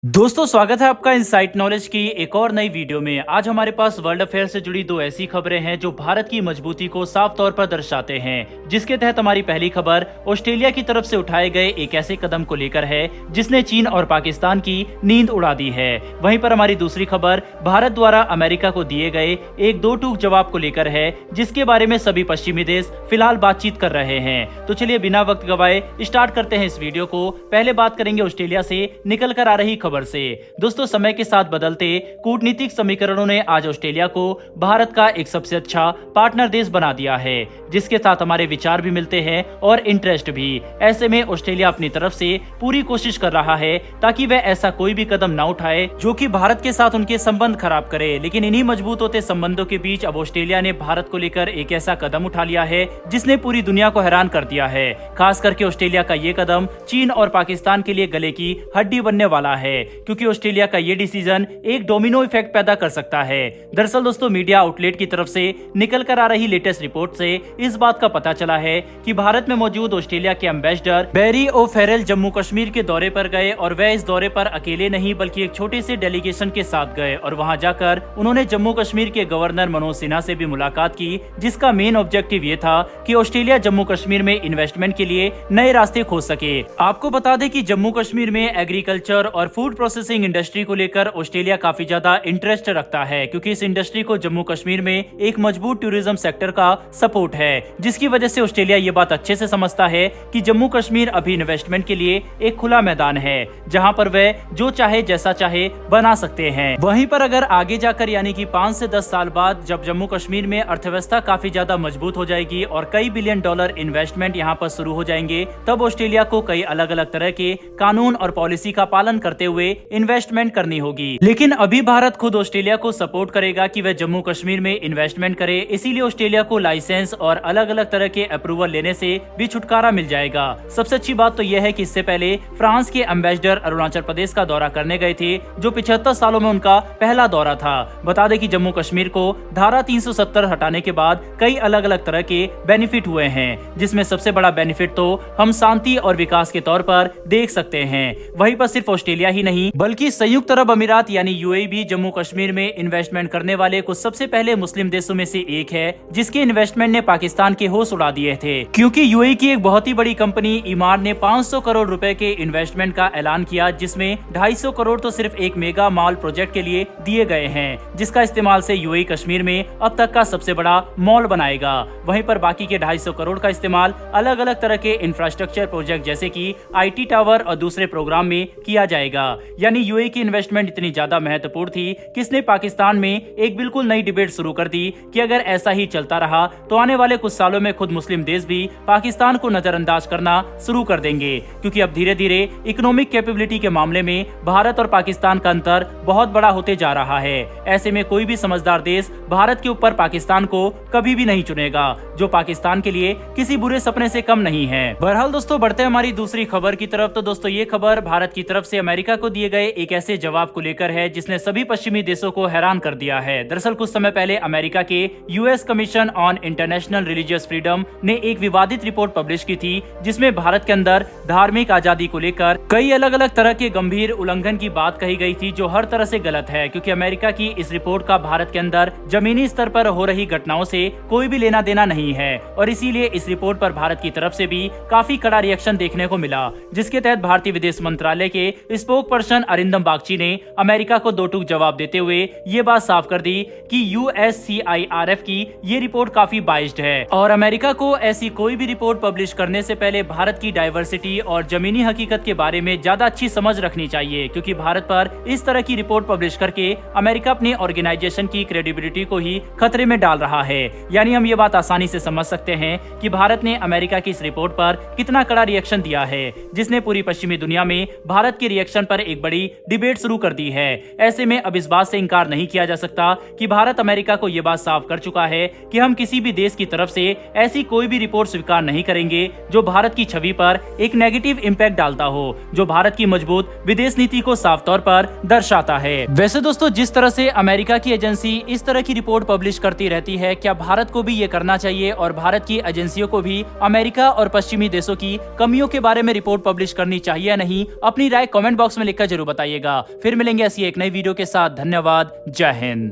दोस्तों स्वागत है आपका इनसाइट नॉलेज की एक और नई वीडियो में। आज हमारे पास वर्ल्ड अफेयर से जुड़ी दो ऐसी खबरें हैं जो भारत की मजबूती को साफ तौर पर दर्शाते हैं। जिसके तहत हमारी पहली खबर ऑस्ट्रेलिया की तरफ से उठाए गए एक ऐसे कदम को लेकर है जिसने चीन और पाकिस्तान की नींद उड़ा दी है। वहीं पर हमारी दूसरी खबर भारत द्वारा अमेरिका को दिए गए एक दो टूक जवाब को लेकर है, जिसके बारे में सभी पश्चिमी देश फिलहाल बातचीत कर रहे हैं। तो चलिए बिना वक्त गवाए स्टार्ट करते हैं इस वीडियो को। पहले बात करेंगे ऑस्ट्रेलिया से निकल कर आ रही खबर से। दोस्तों समय के साथ बदलते कूटनीतिक समीकरणों ने आज ऑस्ट्रेलिया को भारत का एक सबसे अच्छा पार्टनर देश बना दिया है, जिसके साथ हमारे विचार भी मिलते हैं और इंटरेस्ट भी। ऐसे में ऑस्ट्रेलिया अपनी तरफ से पूरी कोशिश कर रहा है ताकि वह ऐसा कोई भी कदम न उठाए जो कि भारत के साथ उनके संबंध खराब करे। लेकिन इन्हीं मजबूत होते संबंधों के बीच अब ऑस्ट्रेलिया ने भारत को लेकर एक ऐसा कदम उठा लिया है जिसने पूरी दुनिया को हैरान कर दिया है। खास करके ऑस्ट्रेलिया का ये कदम चीन और पाकिस्तान के लिए गले की हड्डी बनने वाला है, क्योंकि ऑस्ट्रेलिया का ये डिसीजन एक डोमिनो इफेक्ट पैदा कर सकता है। दरअसल दोस्तों मीडिया आउटलेट की तरफ से निकल कर आ रही लेटेस्ट रिपोर्ट से इस बात का पता चला है कि भारत में मौजूद ऑस्ट्रेलिया के एम्बेसडर बैरी ओ'फेरेल जम्मू कश्मीर के दौरे पर गए और वह इस दौरे पर अकेले नहीं बल्कि एक छोटे से डेलीगेशन के साथ गए और वहां जाकर उन्होंने जम्मू कश्मीर के गवर्नर मनोज सिन्हा से भी मुलाकात की, जिसका मेन ऑब्जेक्टिव ये था कि ऑस्ट्रेलिया जम्मू कश्मीर में इन्वेस्टमेंट के लिए नए रास्ते खोज सके। आपको बता दें कि जम्मू कश्मीर में एग्रीकल्चर और फूड प्रोसेसिंग इंडस्ट्री को लेकर ऑस्ट्रेलिया काफी ज्यादा इंटरेस्ट रखता है, क्योंकि इस इंडस्ट्री को जम्मू कश्मीर में एक मजबूत टूरिज्म सेक्टर का सपोर्ट है, जिसकी वजह से ऑस्ट्रेलिया ये बात अच्छे से समझता है कि जम्मू कश्मीर अभी इन्वेस्टमेंट के लिए एक खुला मैदान है जहां पर वह जो चाहे जैसा चाहे बना सकते हैं। वहीं पर अगर आगे जाकर यानी कि 5 से 10 साल बाद जब जम्मू कश्मीर में अर्थव्यवस्था काफी ज्यादा मजबूत हो जाएगी और कई बिलियन डॉलर इन्वेस्टमेंट यहाँ पर शुरू हो जाएंगे, तब ऑस्ट्रेलिया को कई अलग अलग तरह के कानून और पॉलिसी का पालन करते हुए इन्वेस्टमेंट करनी होगी। लेकिन अभी भारत खुद ऑस्ट्रेलिया को सपोर्ट करेगा कि वह जम्मू कश्मीर में इन्वेस्टमेंट करे, इसीलिए ऑस्ट्रेलिया को लाइसेंस और अलग अलग तरह के अप्रूवल लेने से भी छुटकारा मिल जाएगा। सबसे अच्छी बात तो यह है कि इससे पहले फ्रांस के एम्बेसडर अरुणाचल प्रदेश का दौरा करने गए थे, जो 75 सालों में उनका पहला दौरा था। बता दें कि जम्मू कश्मीर को धारा 370 हटाने के बाद कई अलग अलग तरह के बेनिफिट हुए हैं, जिसमें सबसे बड़ा बेनिफिट तो हम शांति और विकास के तौर पर देख सकते हैं। वहीं पर सिर्फ ऑस्ट्रेलिया ही नहीं बल्कि संयुक्त अरब अमीरात यानी यूएई भी जम्मू कश्मीर में इन्वेस्टमेंट करने वाले कुछ सबसे पहले मुस्लिम देशों में से एक है, जिसके इन्वेस्टमेंट ने पाकिस्तान के होश उड़ा दिए थे, क्योंकि यूएई की एक बहुत ही बड़ी कंपनी ईमार ने 500 करोड़ रुपए के इन्वेस्टमेंट का ऐलान किया, जिसमें 250 करोड़ तो सिर्फ एक मेगा मॉल प्रोजेक्ट के लिए दिए गए हैं, जिसका इस्तेमाल से यूएई कश्मीर में अब तक का सबसे बड़ा मॉल बनाएगा। वहीं पर बाकी के 250 करोड़ का इस्तेमाल अलग अलग तरह के इंफ्रास्ट्रक्चर प्रोजेक्ट जैसे कि आईटी टावर और दूसरे प्रोग्राम में किया जाएगा। यानी यूएई की इन्वेस्टमेंट इतनी ज्यादा महत्वपूर्ण थी कि इसने पाकिस्तान में एक बिल्कुल नई डिबेट शुरू कर दी कि अगर ऐसा ही चलता रहा तो आने वाले कुछ सालों में खुद मुस्लिम देश भी पाकिस्तान को नजरअंदाज करना शुरू कर देंगे, क्योंकि अब धीरे धीरे इकोनॉमिक कैपेबिलिटी के मामले में भारत और पाकिस्तान का अंतर बहुत बड़ा होते जा रहा है। ऐसे में कोई भी समझदार देश भारत के ऊपर पाकिस्तान को कभी भी नहीं चुनेगा, जो पाकिस्तान के लिए किसी बुरे सपने से कम नहीं है। बहरहाल दोस्तों बढ़ते हैं हमारी दूसरी खबर की तरफ। तो दोस्तों ये खबर भारत की तरफ से अमेरिका को दिए गए एक ऐसे जवाब को लेकर है जिसने सभी पश्चिमी देशों को हैरान कर दिया है। दरअसल कुछ समय पहले अमेरिका के US commission on international religious freedom ने एक विवादित रिपोर्ट पब्लिश की थी, जिसमें भारत के अंदर धार्मिक आजादी को लेकर कई अलग अलग तरह के गंभीर उल्लंघन की बात कही गई थी, जो हर तरह से गलत है, क्योंकि अमेरिका की इस रिपोर्ट का भारत के अंदर जमीनी स्तर पर हो रही घटनाओं से कोई भी लेना देना नहीं है, और इसीलिए इस रिपोर्ट पर भारत की तरफ से भी काफी कड़ा रिएक्शन देखने को मिला, जिसके तहत भारतीय विदेश मंत्रालय के स्पोक पर्सन अरिंदम बागची ने अमेरिका को दो टूक जवाब देते हुए ये बात साफ कर दी कि यूएससीआईआरएफ की ये रिपोर्ट काफी बाइस्ड है और अमेरिका को ऐसी कोई भी रिपोर्ट पब्लिश करने से पहले भारत की डाइवर्सिटी और जमीनी हकीकत के बारे में ज्यादा अच्छी समझ रखनी चाहिए, क्योंकि भारत पर इस तरह की रिपोर्ट पब्लिश करके अमेरिका अपनी ऑर्गेनाइजेशन की क्रेडिबिलिटी को ही खतरे में डाल रहा है। यानी हम ये बात आसानी से समझ सकते हैं कि भारत ने अमेरिका की इस रिपोर्ट पर कितना कड़ा रिएक्शन दिया है, जिसने पूरी पश्चिमी दुनिया में भारत के रिएक्शन पर एक बड़ी डिबेट शुरू कर दी है। ऐसे में अब इस बात से इंकार नहीं किया जा सकता कि भारत अमेरिका को यह बात साफ कर चुका है कि हम किसी भी देश की तरफ से ऐसी कोई भी रिपोर्ट स्वीकार नहीं करेंगे जो भारत की छवि पर एक नेगेटिव इंपैक्ट डालता हो, जो भारत की मजबूत विदेश नीति को साफ तौर पर दर्शाता है। वैसे दोस्तों जिस तरह से अमेरिका की एजेंसी इस तरह की रिपोर्ट पब्लिश करती रहती है, क्या भारत को भी ये करना चाहिए और भारत की एजेंसियों को भी अमेरिका और पश्चिमी देशों की कमियों के बारे में रिपोर्ट पब्लिश करनी चाहिए या नहीं? अपनी राय कमेंट बॉक्स में लिखकर जरूर बताइएगा। फिर मिलेंगे ऐसी एक नई वीडियो के साथ। धन्यवाद। जय हिंद।